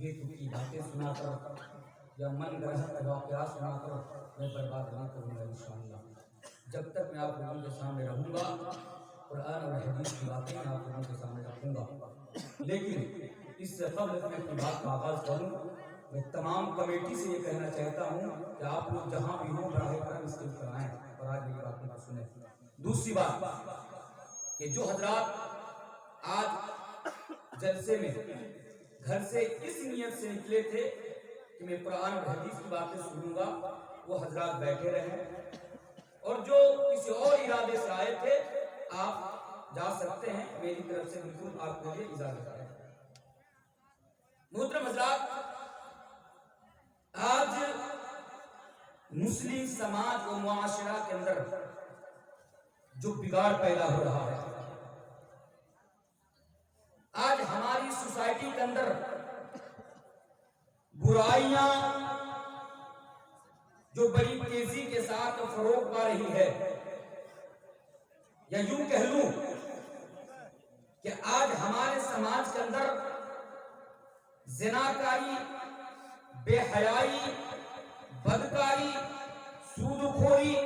बेतुकी बातें सुनाकर या मन ग्रहण वाक़या सुनाकर मैं बर्बाद नहीं करूँगा इंशाअल्लाह। जब तक मैं आप लोगों के सामने रहूँगा, कुरान और हदीस की बातें मैं आप लोगों के सामने रखूँगा। लेकिन इससे कबल मैं अपनी बात का आगाज़ करूँ, मैं तमाम कमेटी से ये कहना चाहता हूँ कि आप लोग जहाँ भी हों बराह करम इसके ऊपर आएँ और आज मेरी बातों को सुने। दूसरी बात कि जो हजरात आज जलसे में घर से इस नियत से निकले थे कि मैं कुरान और हदीस की बातें सुनूंगा, वो हजरात बैठे रहे, और जो किसी और इरादे से आए थे आप जा सकते हैं, मेरी तरफ से बिल्कुल आपके लिए इजाजत है। मोहतरम हजरात, आज मुस्लिम समाज और मुआशरा के अंदर जो बिगाड़ पैदा हो रहा है, आज हमारी सोसाइटी के अंदर बुराइयां जो बड़ी तेजी के साथ फरोग पा रही है, या यूं कह लूं कि आज हमारे समाज के अंदर ज़िनाकारी, बेहयाई, बदकारी, सूदखोरी,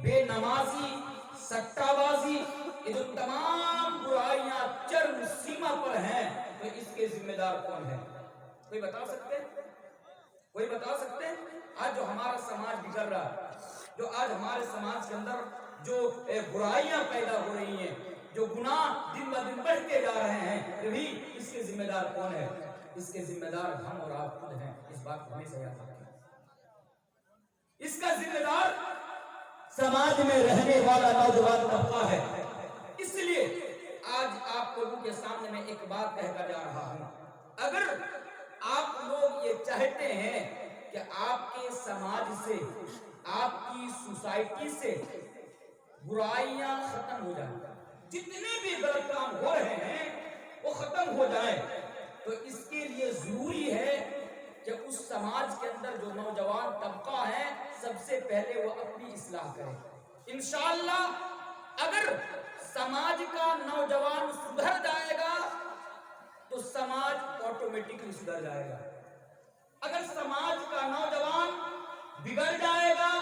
बेनमाजी, सट्टाबाजी, ये जो तमाम बुराइयां चरम सीमा पर हैं, तो इसके जिम्मेदार कौन है? कोई बता सकते हैं? कोई बता सकते हैं? आज जो हमारा समाज बिगड़ रहा है, जो आज हमारे समाज के अंदर जो बुराइयां पैदा हो रही हैं, जो गुनाह दिन ब दिन बढ़ते जा रहे हैं, तो भी इसके जिम्मेदार कौन है? इसके जिम्मेदार हम और आप खुद हैं। इस बात को हमेशा याद रखें। इसका जिम्मेदार समाज में रहने वाला नौजवान तबका है। इसलिए आज आप लोगों के सामने मैं एक बात कहकर जा रहा हूं। अगर आप लोग ये चाहते हैं कि आपके समाज से, आपकी सोसाइटी से बुराइयां खत्म हो जाएं, जितने भी गलत काम हो रहे हैं वो खत्म हो जाएं, तो इसके लिए जरूरी है कि उस समाज के अंदर जो नौजवान तबका है, सबसे पहले वो अपनी इस्लाह करे। इंशाअल्लाह अगर समाज का नौजवान सुधर जाएगा तो समाज ऑटोमेटिकली सुधर जाएगा। अगर समाज का नौजवान बिगड़ जाएगा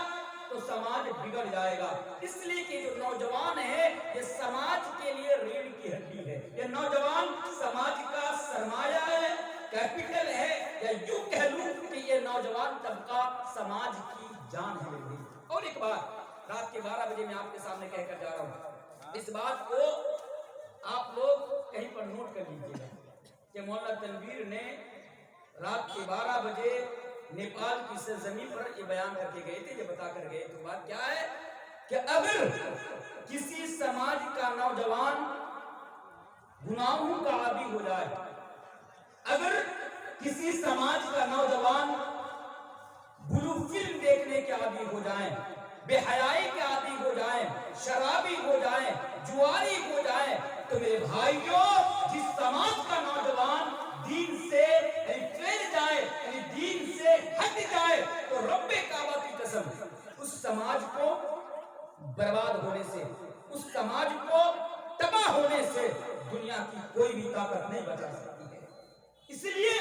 तो समाज बिगड़ जाएगा। इसलिए कि जो नौजवान है ये समाज के लिए रीढ़ की हड्डी है। ये नौजवान समाज का सरमाया है, कैपिटल है, या यूं कह लूं कि ये नौजवान तबका समाज की जान है। और एक बात रात के 12 बजे मैं आपके सामने कहकर जा रहा हूं, इस बात को आप लोग कहीं पर नोट कर लीजिएगा कि मौलाना तनवीर ने रात के 12 बजे नेपाल की सरजमीन पर ये बयान करके गए थे, ये बता कर गए। तो बात क्या है कि अगर किसी समाज का नौजवान गुनाहों का आदी हो जाए, अगर किसी समाज का नौजवान ब्लू फिल्म देखने के आदी हो जाए, बेहयाई के आदी हो जाए, शराबी हो जाए, जुआरी हो जाए, तो मेरे भाइयों, जिस समाज का नौजवान दीन से फैल जाए, दीन से हट जाए, तो रब्बे काबा की कसम उस समाज को बर्बाद होने से, उस समाज को तबाह होने से दुनिया की कोई भी ताकत नहीं बचा सकती है। इसलिए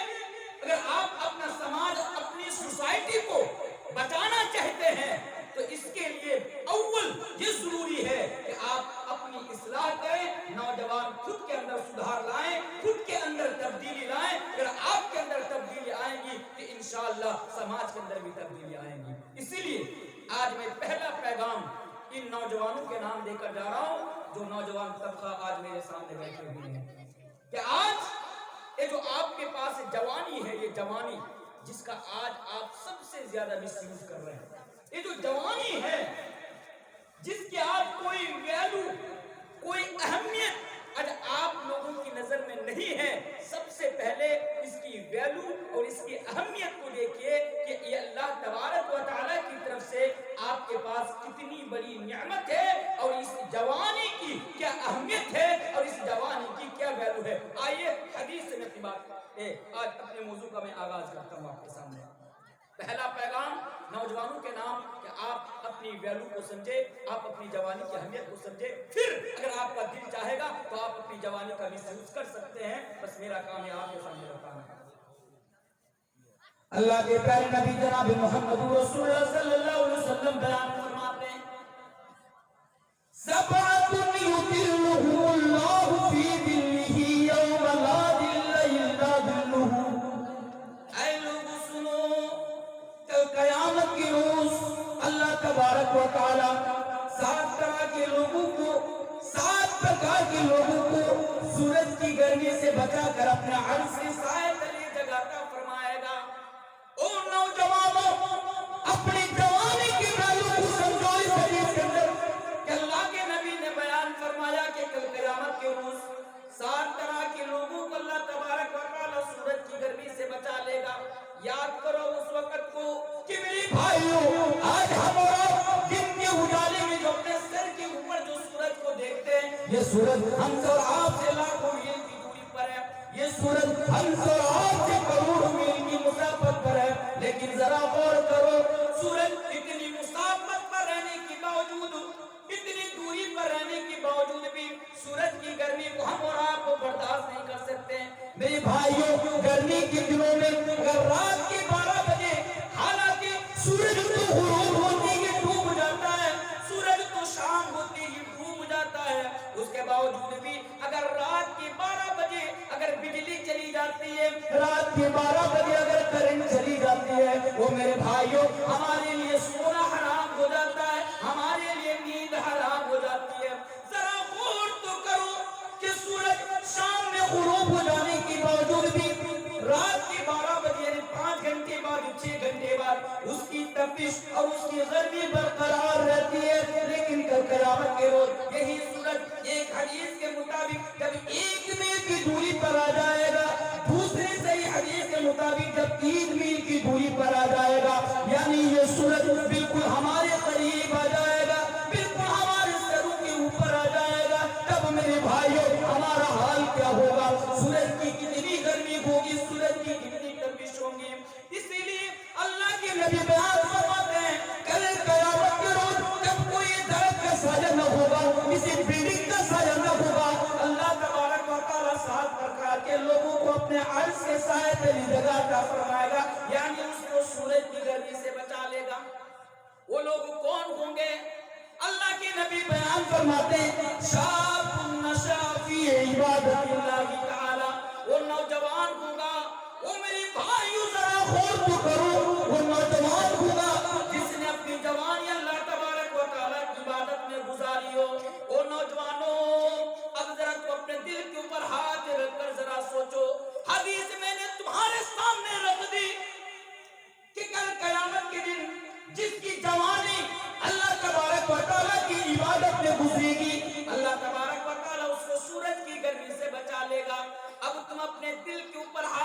अगर आप अपना समाज, अपनी सोसाइटी को बचाना चाहते हैं तो इसके लिए अव्वल ये जरूरी है कि आप अपनी इस्लाह करें, नौजवान खुद के अंदर सुधार लाएं, खुद के अंदर तब्दीली लाएं। अगर आपके अंदर तब्दीली आएंगी तो इंशाअल्लाह समाज के अंदर भी तब्दीली आएंगी। इसीलिए आज मैं पहला पैगाम इन नौजवानों के नाम देकर जा रहा हूं जो नौजवान तबका आज मेरे सामने बैठे हुए हैं, कि आज ये जो आपके पास जवानी है, ये जवानी जिसका आज आप सबसे ज्यादा मिसयूज कर रहे हैं, ये जो जवानी है जिसकी आज कोई वैल्यू, कोई अहमियत आज आप लोगों की नजर में नहीं है, सबसे पहले इसकी वैल्यू और इसकी अहमियत को देखिए कि ये अल्लाह तबारक व तआला की तरफ से आपके पास कितनी बड़ी नियामत है और इस जवानी की क्या अहमियत है और इस जवानी की क्या वैल्यू है। आइए हदीस से मैं बात आज अपने मौजू का मैं आगाज करता हूँ आपके सामने। पहला पैगाम नौजवानों के नाम कि आप अपनी वैल्यू को समझे, आप अपनी जवानी की अहमियत को समझे, फिर अगर आपका दिल चाहेगा तो आप अपनी जवानी का मिसयूज कर सकते हैं। बस मेरा काम है आपके सामने बताना। اللہ کے پیارے نبی جناب محمد رسول اللہ صلی اللہ علیہ وسلم بیان فرماتے ہیں سبعۃ یظلھم اللہ فی ظلہ یوم لا ظل الا ظلہ۔ اے لوگ سنو، کل قیامت کی روز اللہ تبارک و تعالی 7 طرح کے لوگوں کو، 7 پرکار کے لوگوں کو سورج کی گرمی سے بچا کر اپنے عرش سے سائے تلے جگہ عطا فرمائے گا۔ اور نوجوانوں، اپنی جوانی کی پہلو کو سمجھو اس حدیث کے اندر کہ اللہ کے نبی نے بیان فرمایا کہ کل قیامت کے روز 7 طرح کے لوگوں کو اللہ تبارک و تعالی سورج کی گرمی سے بچا لے گا۔ یاد کرو اس وقت کو کہ میری بھائیوں، آج ہم اور آپ دن کے اجالے میں جو اپنے سر کے اوپر جو سورج کو دیکھتے ہیں، یہ سورج ہم سے اور آپ سے لاکھوں میل کی دوری پر ہے، یہ سورج ہم سے اور آپ سے کروڑوں میل کی مسافت پر ہے، لیکن ذرا غور کرو، سورج اتنی مسافت پر رہنے کے باوجود، اتنی دوری پر رہنے کے باوجود بھی سورج کی گرمی کو ہم اور آپ کو برداشت نہیں کر سکتے ہیں۔ میرے بھائیوں، گرمی کے دنوں میں اگر رات کے 12 بجے، حالانکہ سورج تو غروب ہوتے ہی ڈوب جاتا ہے، سورج تو شام ہوتے ہی ڈوب جاتا ہے، اس کے باوجود بھی اگر رات کے 12 بجے اگر بجلی چلی جاتی ہے، رات کے 12 بجے اگر کرنٹ چلی جاتی ہے، وہ میرے بھائیوں ہمارے لیے سونا حرام ہو جاتا ہے، ہمارے لیے نیند حرام ہو جاتی ہے۔ ذرا غور تو کرو کہ سورج شام میں غروب ہو جانے کے باوجود بھی رات کے 12 بجے یعنی 5 گھنٹے بعد، 6 گھنٹے بعد اس کی تپش اور اس کی گرمی برقرار رہتی ہے، لیکن کل قیامت کے روز یہی سورج ایک حدیث کے مطابق جب 1 میل کی دوری پر آ جائے گا، دوسری صحیح حدیث کے مطابق جب 3 میل کی دوری پر آ جائے گا، یعنی یہ سورج بالکل ہمارے قریب آ جائے گا، بالکل ہمارے سروں کے اوپر آ جائے گا، تب میرے بھائیوں ہمارا حال کیا ہوگا؟ سورج کی کتنی گرمی ہوگی، سورج کی کتنی تپش ہوگی۔ اسی لیے اللہ کے نبی بیان فرماتے ہیں کل قیامت کے روز جب کوئی درخت کا سایہ نہ ہوگا، کسی بلڈنگ کا سایہ نہ ہوگا، اللہ تبارک و تعالی 7 پرکار کے لوگوں کو اپنے عرش کے سائے تلی جگہ عطا فرمائے گا، یعنی اس کو سورج کی گرمی سے بچا لے گا۔ وہ لوگ کون ہوں گے؟ اللہ کے نبی بیان فرماتے ہیں شاب نشا فی عبادت اللہ تعالی، وہ نوجوان ہوگا، وہ میری بھائیو ذرا غور تو کرو، وہ نوجوان ہوگا جس نے اپنی جوانی اللہ تبارک و تعالی کی عبادت میں گزاری ہو۔ وہ نوجوانوں، اب ذرا تو اپنے دل کے اوپر ہاتھ رکھ کر ذرا سوچو، حدیث میں نے تمہارے سامنے رکھ دی کہ کل قیامت کے دن جس کی جوانی اللہ تبارک و تعالیٰ کی عبادت میں گزرے گی، اللہ تبارک و تعالیٰ اس کو سورج کی گرمی سے بچا لے گا۔ اب تم اپنے دل کے